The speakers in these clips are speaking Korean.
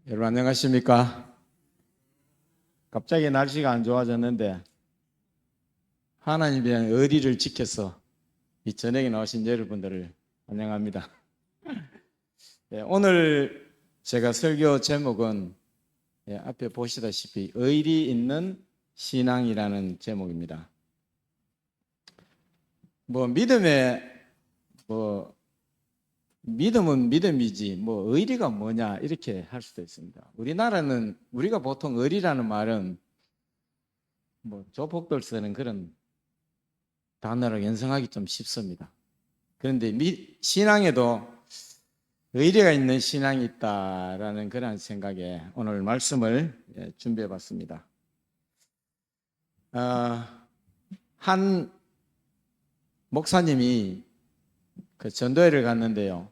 여러분 안녕하십니까? 갑자기 날씨가 안 좋아졌는데 하나님의 의리를 지켜서 이 저녁에 나오신 여러분들을 환영합니다. 오늘 제가 설교 제목은 앞에 보시다시피 의리 있는 신앙이라는 제목입니다. 믿음은 믿음이지 의리가 뭐냐 이렇게 할 수도 있습니다. 우리나라는 우리가 보통 의리라는 말은 조폭들 쓰는 그런 단어를 연상하기 좀 쉽습니다. 그런데 신앙에도 의리가 있는 신앙이 있다라는 그런 생각에 오늘 말씀을 준비해 봤습니다. 한 목사님이 그 전도회를 갔는데요.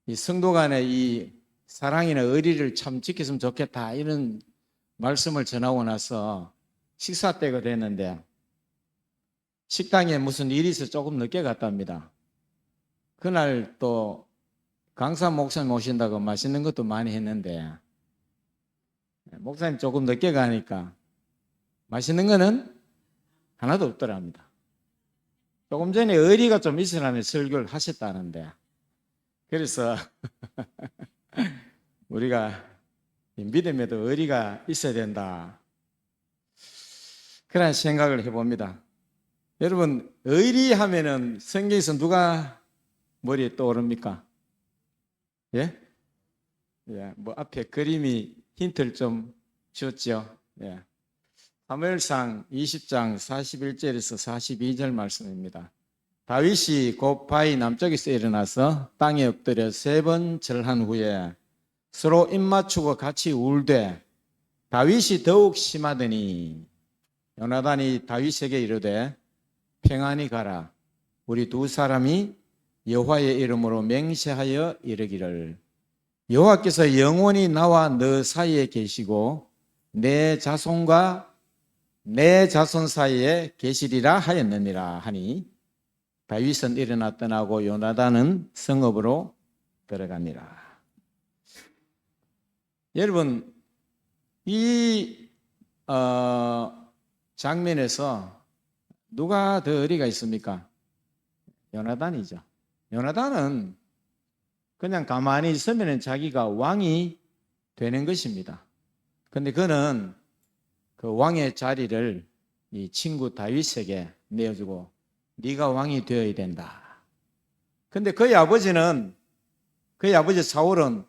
이 성도 간의 이 사랑이나 의리를 참 지켰으면 좋겠다 이런 말씀을 전하고 나서 식사 때가 됐는데 식당에 무슨 일이 있어서 조금 늦게 갔답니다. 그날 또 강사 목사님 오신다고 맛있는 것도 많이 했는데 목사님 조금 늦게 가니까 맛있는 거는 하나도 없더랍니다. 조금 전에 의리가 좀 있으라는 설교를 하셨다는데 그래서 우리가 믿음에도 의리가 있어야 된다 그런 생각을 해봅니다. 여러분 의리하면은 성경에서 누가 머리에 떠오릅니까? 예? 앞에 그림이 힌트를 좀 주었죠. 사무엘상 20장 41절에서 42절 말씀입니다. 다윗이 곧 바위 남쪽에서 일어나서 땅에 엎드려 3번 절한 후에 서로 입맞추고 같이 울되 다윗이 더욱 심하더니 요나단이 다윗에게 이르되 평안히 가라. 우리 두 사람이 여호와의 이름으로 맹세하여 이르기를 여호와께서 영원히 나와 너 사이에 계시고 내 자손과 내 자손 사이에 계시리라 하였느니라 하니 다윗은 일어나 떠나고 요나단은 성읍으로 들어가니라. 여러분 이 장면에서 누가 더 의리가 있습니까? 요나단이죠. 요나단은 그냥 가만히 있으면 자기가 왕이 되는 것입니다. 그런데 그는 그 왕의 자리를 이 친구 다윗에게 내어주고 네가 왕이 되어야 된다. 그런데 그의 아버지 사울은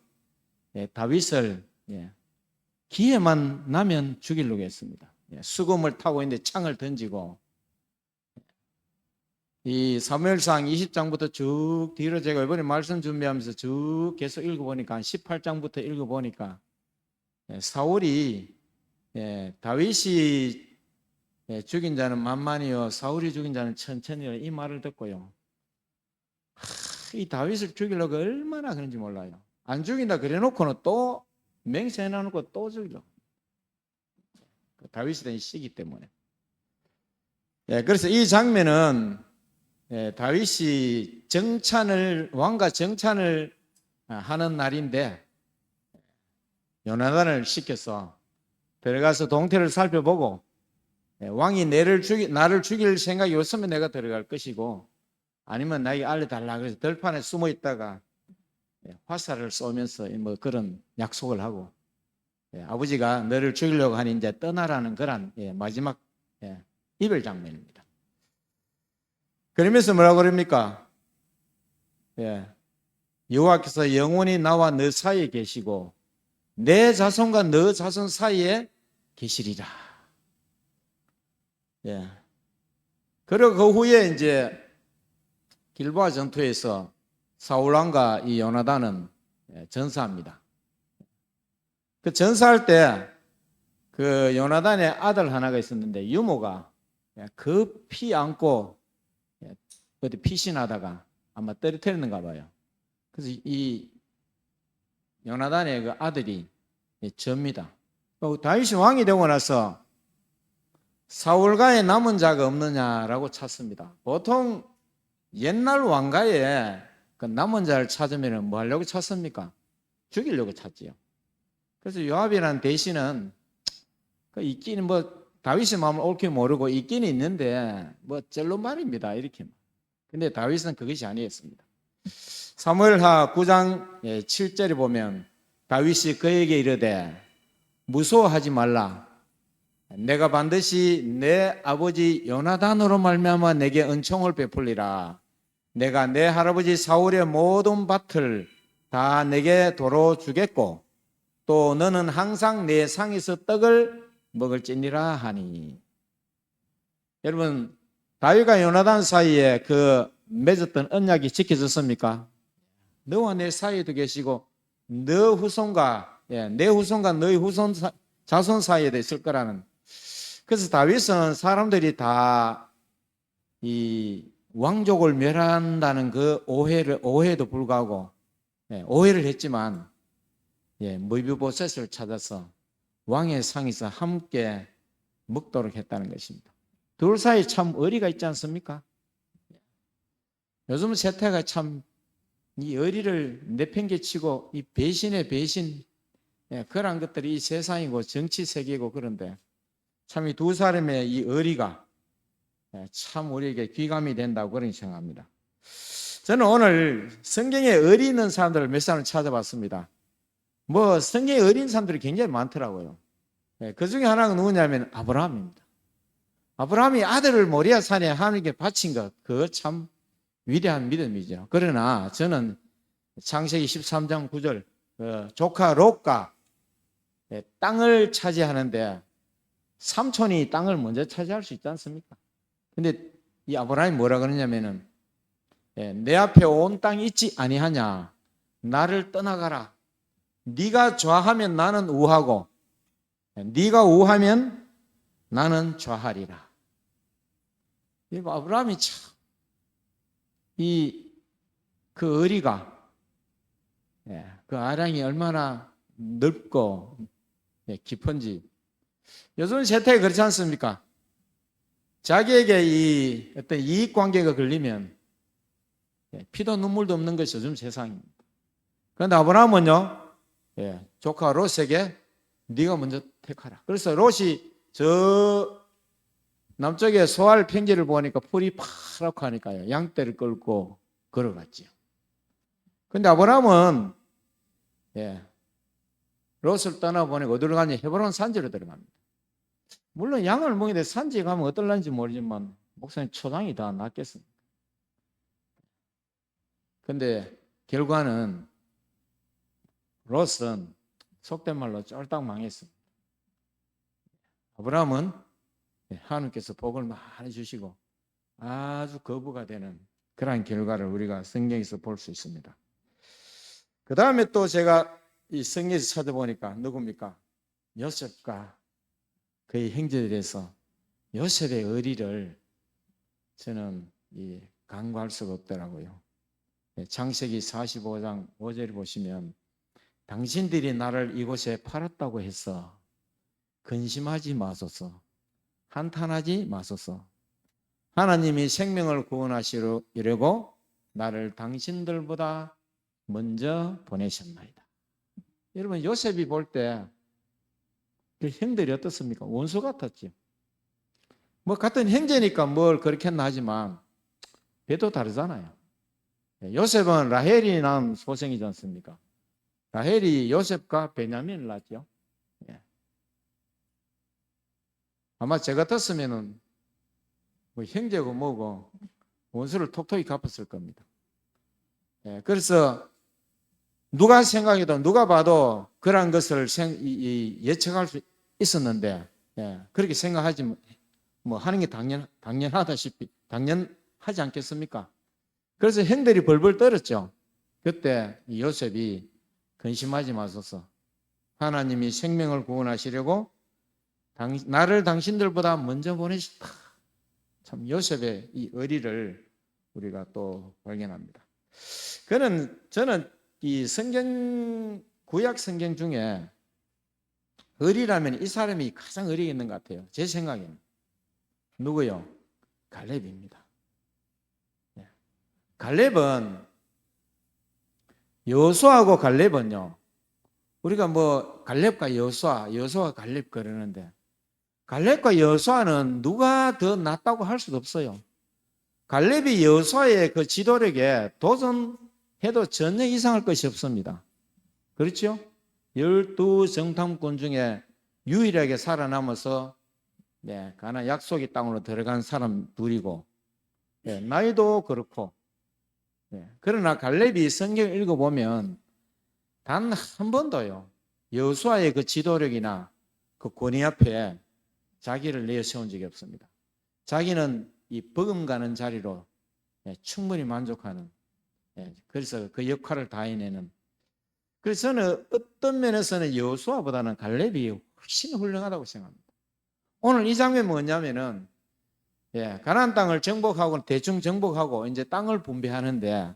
다윗을 기회만 나면 죽이려고 했습니다. 수금을 타고 있는데 창을 던지고 이 사무엘상 20장부터 쭉 뒤로 제가 이번에 말씀 준비하면서 쭉 계속 읽어보니까 한 18장부터 읽어보니까 사울이 다윗이 죽인 자는 만만이요 사울이 죽인 자는 천천히요 이 말을 듣고요 이 다윗을 죽이려고 얼마나 그런지 몰라요. 안 죽인다 그래놓고는 또 맹세해놓고 또 죽이려고. 다윗에 대한 시기 때문에. 그래서 이 장면은 다윗이 왕과 정찬을 하는 날인데 요나단을 시켜서 들어가서 동태를 살펴보고 왕이 나를 죽일 생각이 없으면 내가 들어갈 것이고 아니면 나에게 알려달라 그래서 들판에 숨어 있다가 화살을 쏘면서 그런 약속을 하고 아버지가 너를 죽이려고 하니 이제 떠나라는 그런 마지막 이별 장면입니다. 그러면서 뭐라고 그럽니까? 여호와께서 영원히 나와 너 사이에 계시고 내 자손과 너 자손 사이에 계시리라. 그리고 그 후에 이제 길보아 전투에서 사울 왕과 이 요나단은 전사합니다. 그 전사할 때 그 요나단의 아들 하나가 있었는데 유모가 급히 안고 어디 피신하다가 아마 떨어뜨렸는가 봐요. 그래서 이 요나단의 그 아들이 접니다. 다윗이 왕이 되고 나서 사울가에 남은 자가 없느냐라고 찾습니다. 보통 옛날 왕가에 그 남은 자를 찾으면 뭐 하려고 찾습니까? 죽이려고 찾지요. 그래서 요압이라는 대신은 그 있기는 뭐 다윗의 마음을 옳게 모르고 있기는 있는데 뭐 젤로말입니다 이렇게. 근데 다윗은 그것이 아니었습니다. 사무엘하 9장 7절에 보면 다윗이 그에게 이르되 무서워하지 말라. 내가 반드시 내 아버지 요나단으로 말미암아 내게 은총을 베풀리라. 내가 내 할아버지 사울의 모든 밭을 다 내게 도로 주겠고 또 너는 항상 내 상에서 떡을 먹을지니라 하니. 여러분, 다윗과 요나단 사이에 그 맺었던 언약이 지켜졌습니까? 너와 내 사이에도 계시고 너 후손과 내 후손과 너희 후손 자손 사이에도 있을 거라는. 그래서 다윗은 사람들이 다 이 왕족을 멸한다는 그 오해에도 불구하고 오해를 했지만 무비보셋을 찾아서 왕의 상에서 함께 먹도록 했다는 것입니다. 둘 사이에 참 의리가 있지 않습니까? 요즘 세태가 참 이 의리를 내팽개치고 이 배신의 배신 그런 것들이 이 세상이고 정치 세계고 그런데 참 이 두 사람의 이 의리가 참 우리에게 귀감이 된다고 그런 생각합니다. 저는 오늘 성경에 의리 있는 사람들을 몇 사람을 찾아봤습니다. 뭐 성경에 의리 있는 사람들이 굉장히 많더라고요. 그 중에 하나가 누구냐면 아브라함입니다. 아브라함이 아들을 모리아 산에 하나님께 바친 것, 그거 참 위대한 믿음이죠. 그러나 저는 창세기 13장 9절 조카 롯과 땅을 차지하는데 삼촌이 땅을 먼저 차지할 수 있지 않습니까? 근데 이 아브라함이 뭐라 그러냐면은 내 앞에 온 땅이 있지 아니하냐, 나를 떠나가라. 네가 좌하면 나는 우하고 네가 우하면 나는 좌하리라. 이 아브라함이 참 그 의리가 그 아량이 얼마나 넓고 깊은지. 요즘 세태가 그렇지 않습니까? 자기에게 이 어떤 이익 관계가 걸리면 피도 눈물도 없는 것이 요즘 세상입니다. 그런데 아브라함은요, 조카 롯에게 네가 먼저 택하라. 그래서 롯이 저 남쪽에 소알 평지를 보니까 풀이 파랗고 하니까요, 양떼를 끌고 걸어갔지요. 그런데 아브라함은 롯을 떠나보니까 어디로 가냐? 헤브론 산지로 들어갑니다. 물론 양을 먹이는데 산지에 가면 어떨런지 모르지만 목사님 초장이 다 낫겠습니까? 근데 결과는 롯은 속된 말로 쫄딱 망했습니다. 아브라함은 하나님께서 복을 많이 주시고 아주 거부가 되는 그러한 결과를 우리가 성경에서 볼 수 있습니다. 그 다음에 또 제가 이 성경에서 찾아보니까 누굽니까? 요셉과 그의 형제들에서 요셉의 의리를 저는 간과할 수가 없더라고요. 창세기 45장 5절을 보시면 당신들이 나를 이곳에 팔았다고 해서 근심하지 마소서, 한탄하지 마소서. 하나님이 생명을 구원하시려고 나를 당신들보다 먼저 보내셨나이다. 여러분, 요셉이 볼 때 그 형들이 어떻습니까? 원수 같았죠. 뭐 같은 형제니까 뭘 그렇게 했나 하지만 배도 다르잖아요. 요셉은 라헬이 낳은 소생이지 않습니까? 라헬이 요셉과 베냐민을 낳았죠. 아마 제 같았으면은 뭐 형제고 뭐고 원수를 톡톡히 갚았을 겁니다. 그래서 누가 생각해도 누가 봐도 그런 것을 예측할 수 있었는데 그렇게 생각하지 뭐 하는 게 당연하다시피 당연하지 않겠습니까? 그래서 형들이 벌벌 떨었죠. 그때 요셉이 근심하지 마소서, 하나님이 생명을 구원하시려고 나를 당신들보다 먼저 보내셨다. 참 요셉의 이 의리를 우리가 또 발견합니다. 저는 이 구약 성경 중에 의리라면 이 사람이 가장 의리 있는 것 같아요. 제 생각에는. 누구요? 갈렙입니다. 갈렙은 여호수아하고 갈렙은요, 우리가 뭐 갈렙과 여호수아 갈렙 그러는데 갈렙과 여호수아는 누가 더 낫다고 할 수도 없어요. 갈렙이 여호수아의 그 지도력에 도전해도 전혀 이상할 것이 없습니다. 그렇죠? 12정탐꾼 중에 유일하게 살아남아서 가나안 약속의 땅으로 들어간 사람 둘이고 나이도 그렇고 그러나 갈렙이 성경을 읽어보면 단 한 번도요 여호수아의 그 지도력이나 그 권위 앞에 자기를 내세운 적이 없습니다. 자기는 이 버금가는 자리로 충분히 만족하는 그래서 그 역할을 다 해내는 그래서 저는 어떤 면에서는 여호수아보다는 갈렙이 훨씬 훌륭하다고 생각합니다. 오늘 이 장면이 뭐냐면은 가나안 땅을 정복하고 대충 정복하고 이제 땅을 분배하는데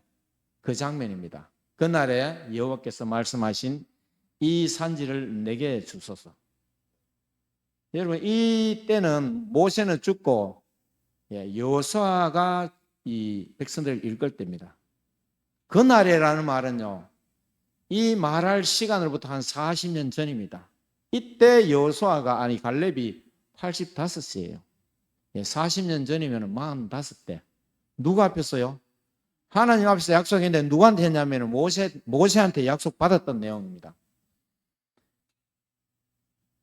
그 장면입니다. 그날에 여호와께서 말씀하신 이 산지를 내게 주소서. 여러분 이 때는 모세는 죽고 여호수아가 이 백성들을 이끌 때입니다. 그날에라는 말은요 이 말할 시간으로부터 한 40년 전입니다. 이때 여호수아가 아니 갈렙이 85세예요. 40년 전이면 45대. 누가 앞에서요? 하나님 앞에서 약속했는데 누구한테 했냐면 모세한테 약속받았던 내용입니다.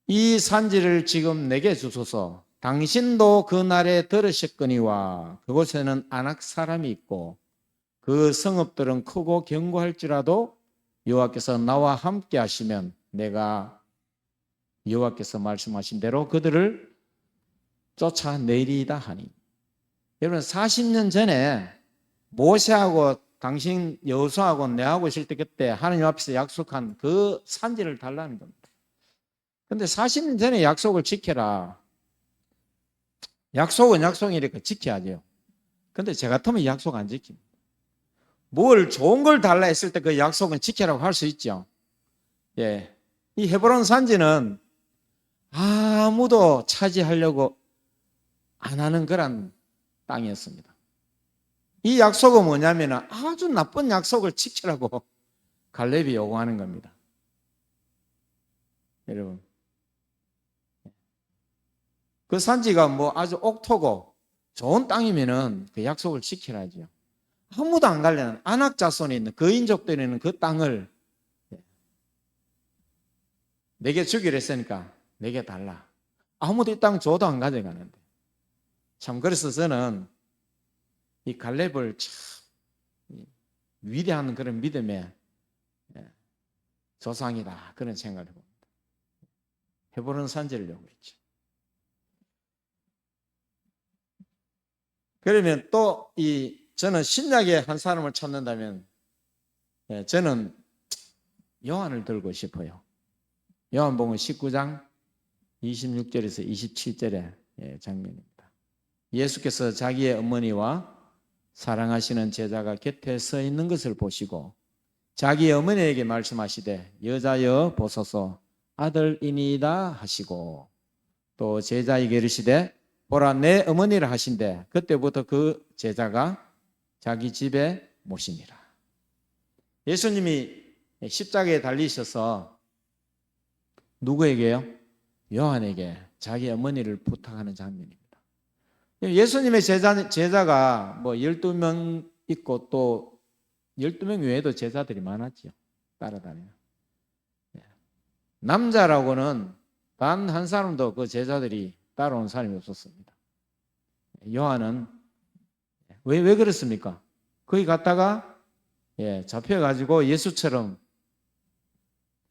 이 산지를 지금 내게 주소서. 당신도 그날에 들으셨거니와 그곳에는 아낙 사람이 있고 그 성읍들은 크고 견고할지라도 여호와께서 나와 함께 하시면 내가 여호와께서 말씀하신 대로 그들을 쫓아내리이다 하니. 여러분 40년 전에 모세하고 당신 여호수아하고 내하고 있을 때 그때 하나님 앞에서 약속한 그 산지를 달라는 겁니다. 그런데 40년 전에 약속을 지켜라. 약속은 약속이니까 지켜야죠. 그런데 저 같으면 약속 안 지킵니다. 뭘 좋은 걸 달라 했을 때 그 약속은 지키라고 할 수 있죠. 이 헤브론 산지는 아무도 차지하려고 안 하는 그런 땅이었습니다. 이 약속은 뭐냐면 아주 나쁜 약속을 지키라고 갈렙이 요구하는 겁니다. 여러분 그 산지가 뭐 아주 옥토고 좋은 땅이면은 그 약속을 지키라죠. 아무도 안 가려는 아낙 자손이 있는 거인족들이 있는 그 땅을 내게 주기로 했으니까 내게 달라. 아무도 이 땅 줘도 안 가져가는데. 참 그래서 저는 이 갈렙을 참 위대한 그런 믿음의 조상이다 그런 생각을 해봅니다. 헤브론 산지를 요구했죠. 그러면 또 저는 신약의 한 사람을 찾는다면 저는 요한을 들고 싶어요. 요한복음 19장 26절에서 27절의 장면입니다. 예수께서 자기의 어머니와 사랑하시는 제자가 곁에 서 있는 것을 보시고 자기의 어머니에게 말씀하시되 여자여 보소서 아들이니이다 하시고 또 제자에게 이르시되 보라 내 어머니라 하신대 그때부터 그 제자가 자기 집에 모시니라. 예수님이 십자가에 달리셔서 누구에게요? 요한에게 자기 어머니를 부탁하는 장면입니다. 예수님의 제자가 뭐 12명 있고 또 12명 외에도 제자들이 많았죠. 따라다니는. 남자라고는 단 한 사람도 그 제자들이 따라온 사람이 없었습니다. 요한은 왜 그렇습니까? 거기 갔다가 잡혀가지고 예수처럼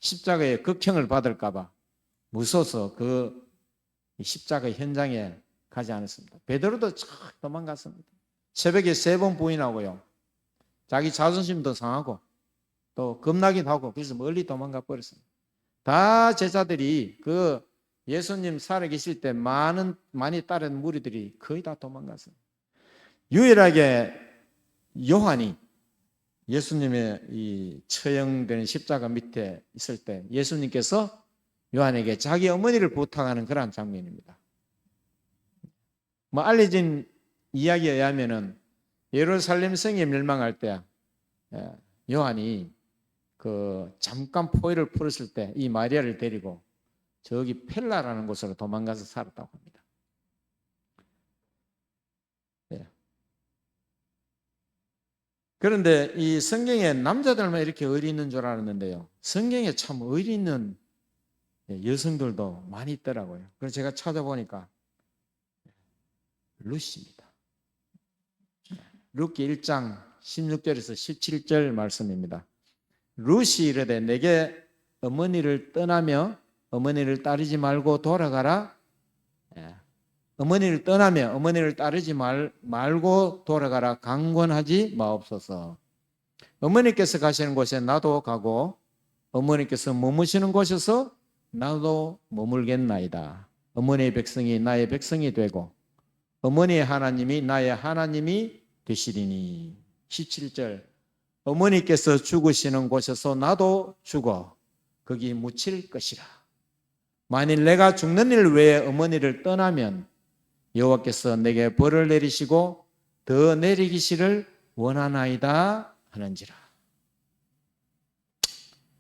십자가의 극형을 받을까봐 무서워서 그 십자가 현장에 가지 않았습니다. 베드로도 쫙 도망갔습니다. 새벽에 3번 부인하고요. 자기 자존심도 상하고 또 겁나기도 하고 그래서 멀리 도망가 버렸습니다. 다 제자들이 그 예수님 살아계실 때 많이 따른 무리들이 거의 다 도망갔습니다. 유일하게 요한이 예수님의 이 처형된 십자가 밑에 있을 때 예수님께서 요한에게 자기 어머니를 부탁하는 그런 장면입니다. 뭐 알려진 이야기에 의하면은 예루살렘 성이 멸망할 때 요한이 그 잠깐 포위를 풀었을 때 이 마리아를 데리고 저기 펠라라는 곳으로 도망가서 살았다고 합니다. 네. 그런데 이 성경에 남자들만 이렇게 의리 있는 줄 알았는데요. 성경에 참 의리 있는 여성들도 많이 있더라고요. 그래서 제가 찾아보니까 룻입니다. 룻기 1장 16절에서 17절 말씀입니다. 룻이 이르되 내게 어머니를 떠나며 어머니를 따르지 말고 돌아가라. 어머니를 떠나며 어머니를 따르지 말고 돌아가라. 강권하지 마옵소서. 어머니께서 가시는 곳에 나도 가고 어머니께서 머무시는 곳에서 나도 머물겠나이다. 어머니의 백성이 나의 백성이 되고 어머니의 하나님이 나의 하나님이 되시리니. 17절 어머니께서 죽으시는 곳에서 나도 죽어 거기 묻힐 것이라. 만일 내가 죽는 일 외에 어머니를 떠나면 여호와께서 내게 벌을 내리시고 더 내리기시를 원하나이다 하는지라.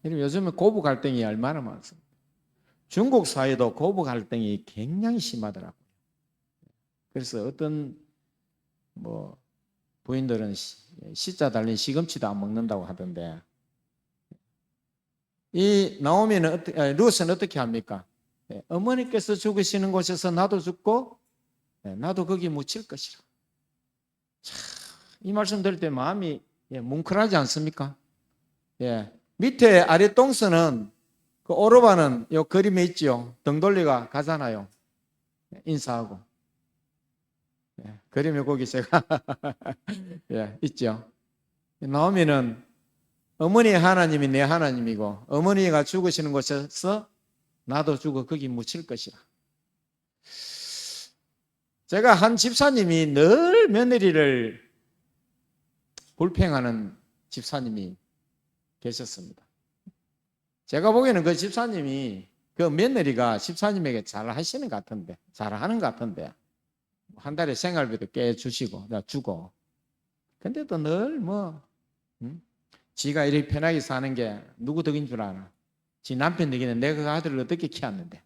요즘에 고부 갈등이 얼마나 많습니다. 중국 사회도 고부 갈등이 굉장히 심하더라고요. 그래서 어떤 부인들은 시자 달린 시금치도 안 먹는다고 하던데, 이 나오미는 룻은 어떻게 합니까? 어머니께서 죽으시는 곳에서 나도 죽고 나도 거기 묻힐 것이라. 참, 이 말씀 들을 때 마음이 뭉클하지 않습니까? 밑에 아랫동서는 그 오르바는 요 그림에 있죠. 등돌리가 가잖아요. 인사하고. 그림에 거기 제가 있죠. 나오미는 어머니의 하나님이 내 하나님이고 어머니가 죽으시는 곳에서 나도 죽어 거기 묻힐 것이라. 제가 한 집사님이 늘 며느리를 불평하는 집사님이 계셨습니다. 제가 보기에는 그 집사님이 그 며느리가 집사님에게 잘하시는 것 같은데, 잘하는 것 같은데 한 달에 생활비도 꽤 주시고 주고, 근데도 늘 지가 이렇게 편하게 사는 게 누구 덕인 줄 아나. 지 남편 덕이는 내가 그 아들을 어떻게 키웠는데.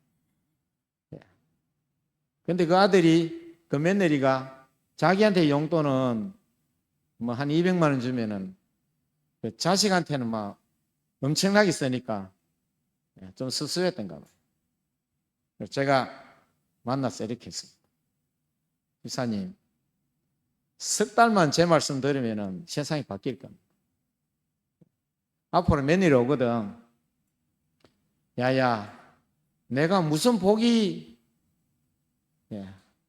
근데 그 아들이, 그 며느리가 자기한테 용돈은 한 200만 원 주면은 그 자식한테는 막 엄청나게 쓰니까 좀 섭섭했던가 봐요. 그래서 제가 만나서 이렇게 했습니다. 집사님, 석 달만 제 말씀 들으면은 세상이 바뀔 겁니다. 앞으로 며느리 오거든. 야야, 내가 무슨 복이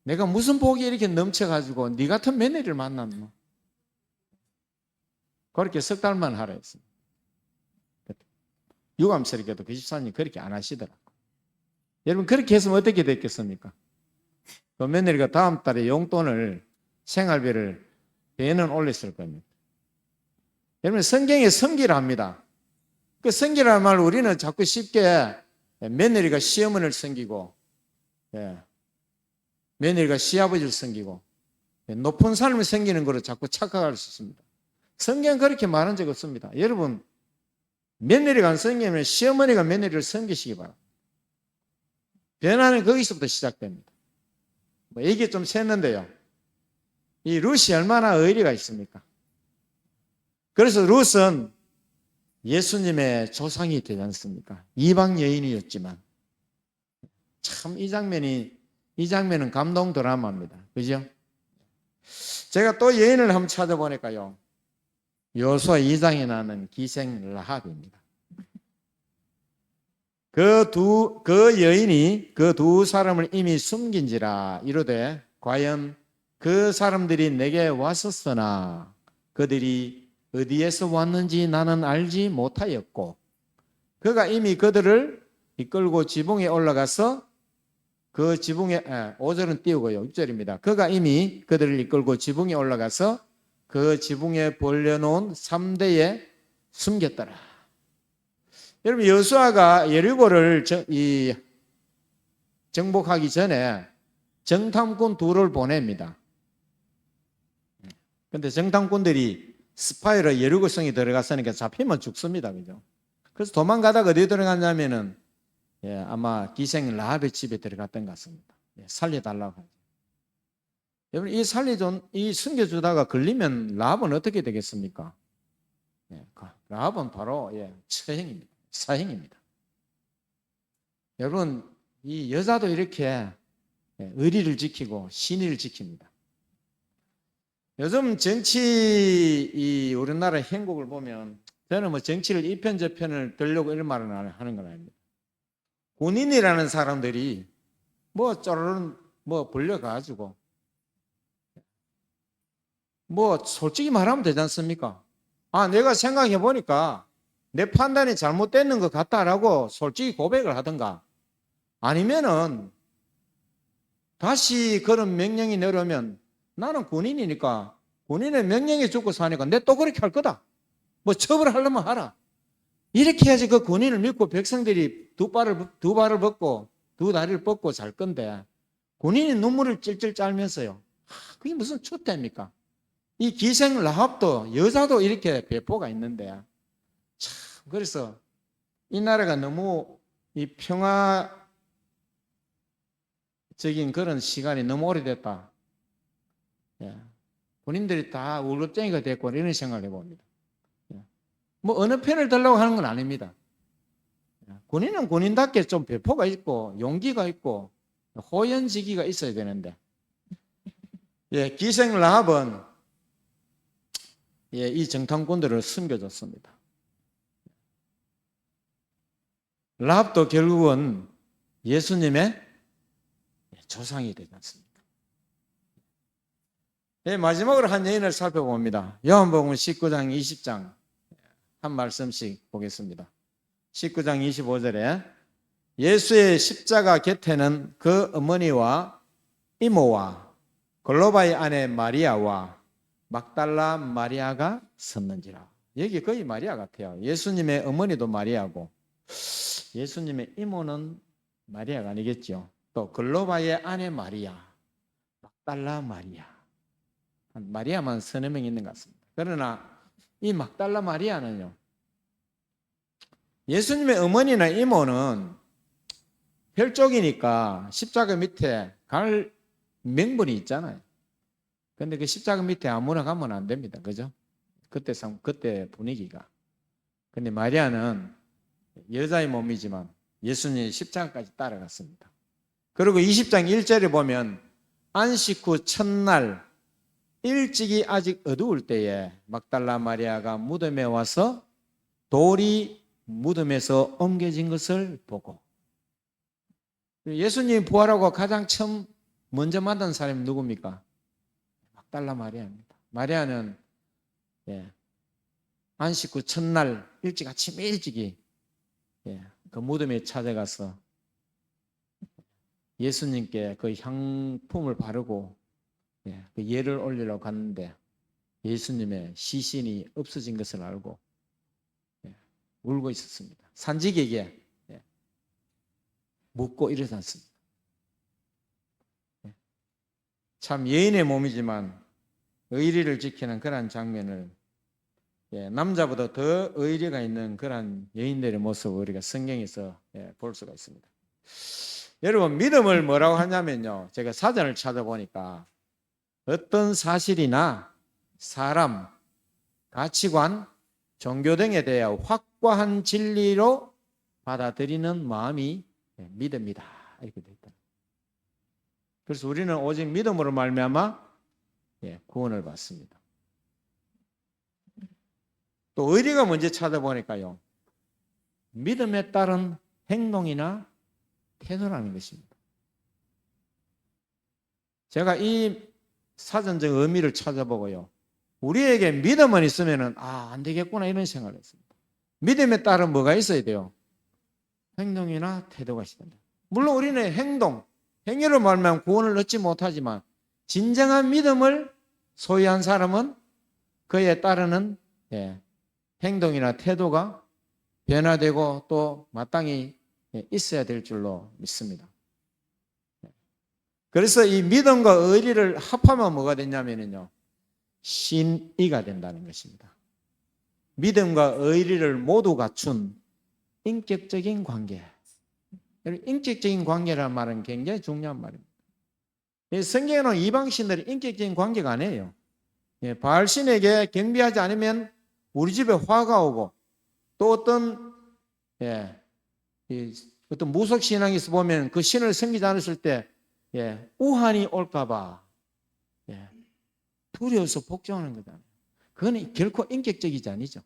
이렇게 넘쳐가지고 네 같은 며느리를 만났노? 그렇게 석 달만 하라 했습니다. 유감스럽게도 그 집사님 그렇게 안 하시더라고요. 여러분, 그렇게 했으면 어떻게 됐겠습니까? 그 며느리가 다음 달에 용돈을, 생활비를 배는 올렸을 겁니다. 여러분, 성경에 성기라 합니다. 그 성기라는 말 우리는 자꾸 쉽게 며느리가 시어머니를 섬기고, 며느리가 시아버지를 섬기고, 높은 삶을 섬기는 거로 자꾸 착각할 수 있습니다. 성경은 그렇게 말한 적 없습니다. 여러분, 며느리가 안 섬기면 시어머니가 며느리를 섬기시기 바랍니다. 변화는 거기서부터 시작됩니다. 얘기 좀 샜는데요. 이 룻이 얼마나 의리가 있습니까? 그래서 룻은 예수님의 조상이 되지 않습니까? 이방 여인이었지만 참 이 장면은 감동 드라마입니다. 그죠? 제가 또 여인을 한번 찾아보니까요, 여호수아 2장에 나오는 기생 라합입니다. 그 여인이 그 두 사람을 이미 숨긴지라 이르되 과연 그 사람들이 내게 왔었으나 그들이 어디에서 왔는지 나는 알지 못하였고 그가 이미 그들을 이끌고 지붕에 올라가서 그 지붕에 5절은 띄우고요. 6절입니다. 그가 이미 그들을 이끌고 지붕에 올라가서 그 지붕에 벌려놓은 3대에 숨겼더라. 여러분, 여호수아가 여리고를 정복하기 전에 정탐꾼 둘을 보냅니다. 그런데 정탐꾼들이 스파이로 여리고성에 들어갔으니까 잡히면 죽습니다. 그죠? 그래서 도망가다가 어디 들어갔냐면은 아마 기생 라합의 집에 들어갔던 것 같습니다. 살려달라고 하죠. 여러분 이 숨겨주다가 걸리면 라합은 어떻게 되겠습니까? 라합은 바로 처형입니다. 사형입니다. 여러분 이 여자도 이렇게 의리를 지키고 신의를 지킵니다. 요즘 정치 우리나라 행국을 보면 저는 뭐 정치를 이 편 저 편을 들려고 이런 말을 하는 건 아닙니다. 군인이라는 사람들이 뭐 쪼르르 뭐 불려가지고 뭐 솔직히 말하면 되지 않습니까? 내가 생각해 보니까 내 판단이 잘못되는 것 같다라고 솔직히 고백을 하든가, 아니면은 다시 그런 명령이 내려오면 나는 군인이니까 군인의 명령에 죽고 사니까 내 또 그렇게 할 거다. 뭐 처벌하려면 하라. 이렇게 해야지 그 군인을 믿고 백성들이 두 발을 벗고 두 다리를 뻗고 잘 건데, 군인이 눈물을 찔찔 짜면서요. 그게 무슨 추태입니까? 이 기생 라합도 여자도 이렇게 배포가 있는데, 참 그래서 이 나라가 너무 이 평화적인 그런 시간이 너무 오래됐다. 군인들이 다 월급쟁이가 됐고 이런 생각을 해봅니다. 뭐 어느 편을 들려고 하는 건 아닙니다. 군인은 군인답게 좀 배포가 있고 용기가 있고 호연지기가 있어야 되는데, 기생 라합은 이 정탐꾼들을 숨겨줬습니다. 라합도 결국은 예수님의 조상이 되지 않습니까? 마지막으로 한 여인을 살펴봅니다. 요한복음 19장 20장 한 말씀씩 보겠습니다. 19장 25절에 예수의 십자가 곁에는 그 어머니와 이모와 골로바의 아내 마리아와 막달라 마리아가 섰는지라. 여기 거의 마리아 같아요. 예수님의 어머니도 마리아고 예수님의 이모는 마리아가 아니겠죠. 또 글로바의 아내 마리아, 막달라 마리아. 마리아만 서너 명 있는 것 같습니다. 그러나 이 막달라 마리아는요, 예수님의 어머니나 이모는 혈족이니까 십자가 밑에 갈 명분이 있잖아요. 근데 그 십자가 밑에 아무나 가면 안 됩니다. 그죠? 그때 분위기가. 근데 마리아는 여자의 몸이지만 예수님이 십자가까지 따라갔습니다. 그리고 20장 1절에 보면 안식 후 첫날 일찍이 아직 어두울 때에 막달라 마리아가 무덤에 와서 돌이 무덤에서 옮겨진 것을 보고, 예수님이 부활하고 가장 처음 먼저 만난 사람이 누굽니까? 막달라 마리아입니다. 마리아는 안식 후 첫날 아침 일찍이 그 무덤에 찾아가서 예수님께 그 향품을 바르고 그 예를 올리러 갔는데 예수님의 시신이 없어진 것을 알고 울고 있었습니다. 산지기에게 묻고 이러지 않습니다. 참 여인의 몸이지만 의리를 지키는 그런 장면을, 남자보다 더 의리가 있는 그런 여인들의 모습을 우리가 성경에서 볼 수가 있습니다. 여러분, 믿음을 뭐라고 하냐면요, 제가 사전을 찾아보니까 어떤 사실이나 사람, 가치관, 종교 등에 대해 확고한 진리로 받아들이는 마음이 믿음이다, 이렇게 되어 있다. 그래서 우리는 오직 믿음으로 말미암아 구원을 받습니다. 또 의리가 뭔지 찾아보니까요, 믿음에 따른 행동이나 태도라는 것입니다. 제가 이 사전적 의미를 찾아보고요, 우리에게 믿음은 있으면은 안 되겠구나 이런 생각을 했습니다. 믿음에 따른 뭐가 있어야 돼요? 행동이나 태도가 있어야 된다. 물론 우리는 행위로 말하면 구원을 얻지 못하지만 진정한 믿음을 소유한 사람은 그에 따르는 행동이나 태도가 변화되고 또 마땅히 있어야 될 줄로 믿습니다. 그래서 이 믿음과 의리를 합하면 뭐가 되냐면요, 신의가 된다는 것입니다. 믿음과 의리를 모두 갖춘 인격적인 관계. 인격적인 관계라는 말은 굉장히 중요한 말입니다. 성경에는 이방신들이 인격적인 관계가 아니에요. 바알신에게 경배하지 않으면 우리 집에 화가 오고, 또 어떤 무속 신앙이 있어 보면 그 신을 섬기지 않았을 때 우환이 올까봐 두려워서 복종하는 거잖아요. 그건 결코 인격적이지 아니죠.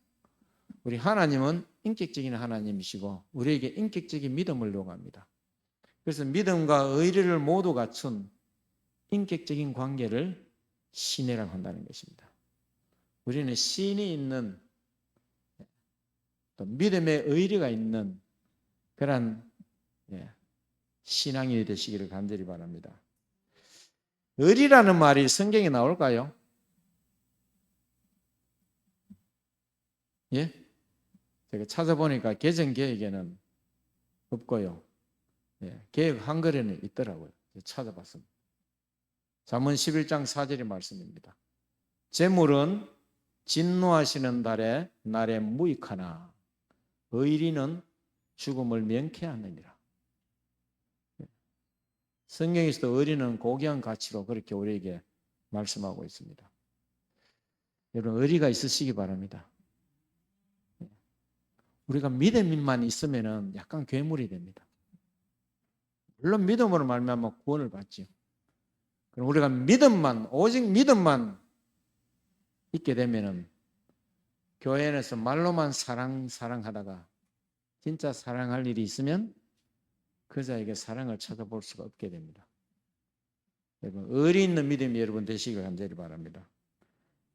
우리 하나님은 인격적인 하나님이시고 우리에게 인격적인 믿음을 요구합니다. 그래서 믿음과 의리를 모두 갖춘 인격적인 관계를 신이라고 한다는 것입니다. 우리는 신이 있는, 또 믿음의 의리가 있는 그런 신앙이 되시기를 간절히 바랍니다. 의리라는 말이 성경에 나올까요? 예? 제가 찾아보니까 개정개혁에는 없고요. 개혁 한글에는 있더라고요. 찾아봤습니다. 잠언 11장 4절의 말씀입니다. 재물은 진노하시는 날에 무익하나 의리는 죽음을 명쾌하느니라. 성경에서도 의리는 고귀한 가치로 그렇게 우리에게 말씀하고 있습니다. 여러분, 의리가 있으시기 바랍니다. 우리가 믿음만 있으면 약간 괴물이 됩니다. 물론 믿음으로 말미암아 구원을 받죠. 그럼 우리가 오직 믿음만 있게 되면은 교회 안에서 말로만 사랑하다가 진짜 사랑할 일이 있으면 그 자에게 사랑을 찾아볼 수가 없게 됩니다. 여러분, 의리 있는 믿음이 여러분 되시길 간절히 바랍니다.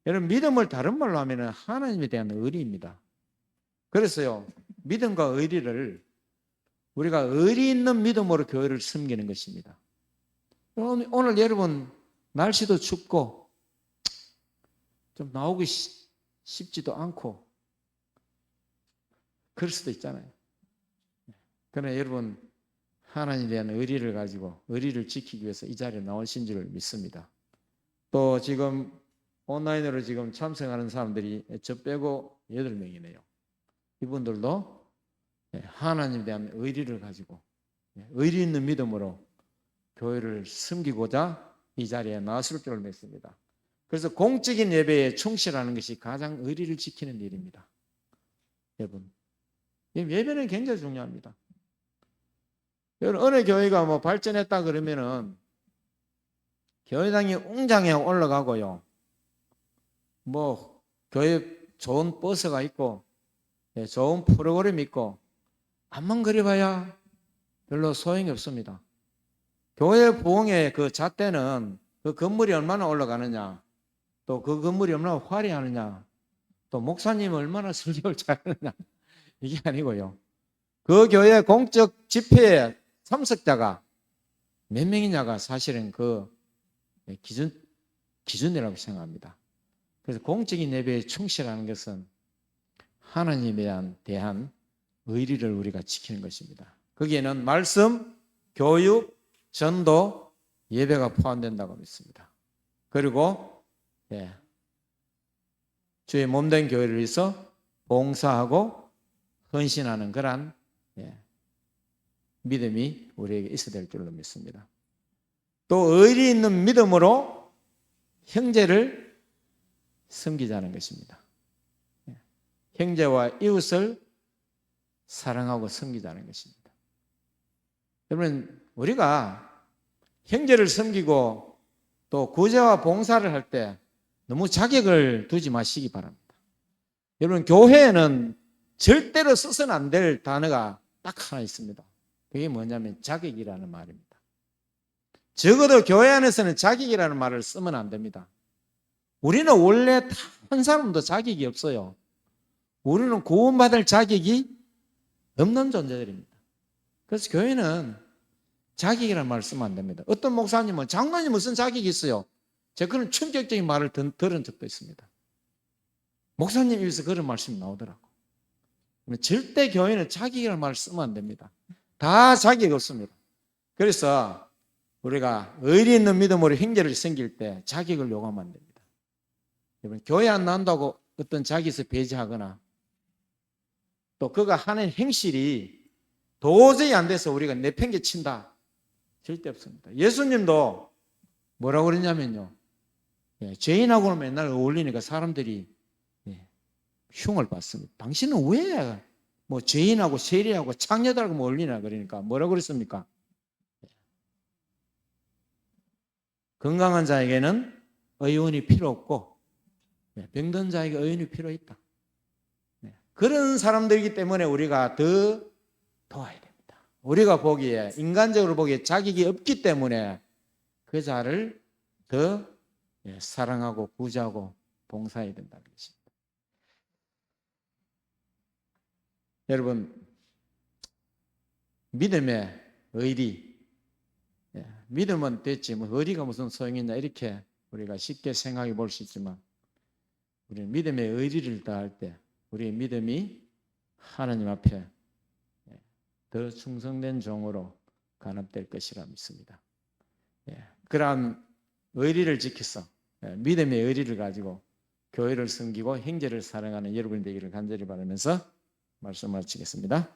여러분, 믿음을 다른 말로 하면 하나님에 대한 의리입니다. 그래서요, 믿음과 의리를 우리가 의리 있는 믿음으로 교회를 섬기는 것입니다. 오늘 여러분 날씨도 춥고 좀 나오기 쉽지도 않고 그럴 수도 있잖아요. 그러나 여러분, 하나님에 대한 의리를 가지고 의리를 지키기 위해서 이 자리에 나오신 줄 믿습니다. 또 지금 온라인으로 지금 참석하는 사람들이 저 빼고 8명이네요. 이분들도 하나님에 대한 의리를 가지고 의리 있는 믿음으로 교회를 섬기고자 이 자리에 나왔을 줄 믿습니다. 그래서 공적인 예배에 충실하는 것이 가장 의리를 지키는 일입니다. 여러분, 예배는 굉장히 중요합니다. 여러분, 어느 교회가 뭐 발전했다 그러면은 교회당이 웅장해 올라가고요. 뭐 교회 좋은 버스가 있고 좋은 프로그램이 있고 암만 그려봐야 별로 소용이 없습니다. 교회 부흥의 그 잣대는 그 건물이 얼마나 올라가느냐, 또 그 건물이 얼마나 화려하느냐, 또 목사님이 얼마나 설교를 잘하느냐, 이게 아니고요. 그 교회 공적 집회에 참석자가 몇 명이냐가 사실은 그 기준이라고 생각합니다. 그래서 공적인 예배에 충실하는 것은 하나님에 대한 의리를 우리가 지키는 것입니다. 거기에는 말씀, 교육, 전도, 예배가 포함된다고 믿습니다. 그리고 주의 몸된 교회를 위해서 봉사하고 헌신하는 그러한 믿음이 우리에게 있어야 될 줄로 믿습니다. 또 의리 있는 믿음으로 형제를 섬기자는 것입니다. 형제와 이웃을 사랑하고 섬기자는 것입니다. 여러분, 우리가 형제를 섬기고 또 구제와 봉사를 할 때 너무 자격을 두지 마시기 바랍니다. 여러분, 교회에는 절대로 써서는 안 될 단어가 딱 하나 있습니다. 그게 뭐냐면 자격이라는 말입니다. 적어도 교회 안에서는 자격이라는 말을 쓰면 안 됩니다. 우리는 원래 한 사람도 자격이 없어요. 우리는 구원받을 자격이 없는 존재들입니다. 그래서 교회는 자격이라는 말을 쓰면 안 됩니다. 어떤 목사님은 장로님 무슨 자격이 있어요? 제가 그런 충격적인 말을 들은 적도 있습니다. 목사님 입에서 그런 말씀이 나오더라고. 절대 교회는 자격이라는 말을 쓰면 안 됩니다. 다 자격이 없습니다. 그래서 우리가 의리 있는 믿음으로 형제를 섬길 때 자격을 요구하면 안 됩니다. 여러분, 교회 안 나온다고 어떤 자기에서 배제하거나 또 그가 하는 행실이 도저히 안 돼서 우리가 내팽개친다. 절대 없습니다. 예수님도 뭐라고 그랬냐면요. 죄인하고는 맨날 어울리니까 사람들이 흉을 받습니다. 당신은 왜 뭐 죄인하고 세리하고 창녀들하고 어울리나 그러니까 뭐라고 그랬습니까? 건강한 자에게는 의원이 필요 없고 병든 자에게 의원이 필요 있다. 그런 사람들이기 때문에 우리가 더 도와야 됩니다. 우리가 보기에 인간적으로 보기에 자격이 없기 때문에 그 자를 더 사랑하고 구제하고 봉사해야 된다는 것입니다. 여러분, 믿음의 의리, 믿음은 됐지 뭐 의리가 무슨 소용이 있냐 이렇게 우리가 쉽게 생각해 볼 수 있지만 우리는 믿음의 의리를 다할 때 우리의 믿음이 하나님 앞에 더 충성된 종으로 간업될 것이라 믿습니다. 그러한 의리를 지켜서 믿음의 의리를 가지고 교회를 섬기고 형제를 사랑하는 여러분이 되기를 간절히 바라면서 말씀 마치겠습니다.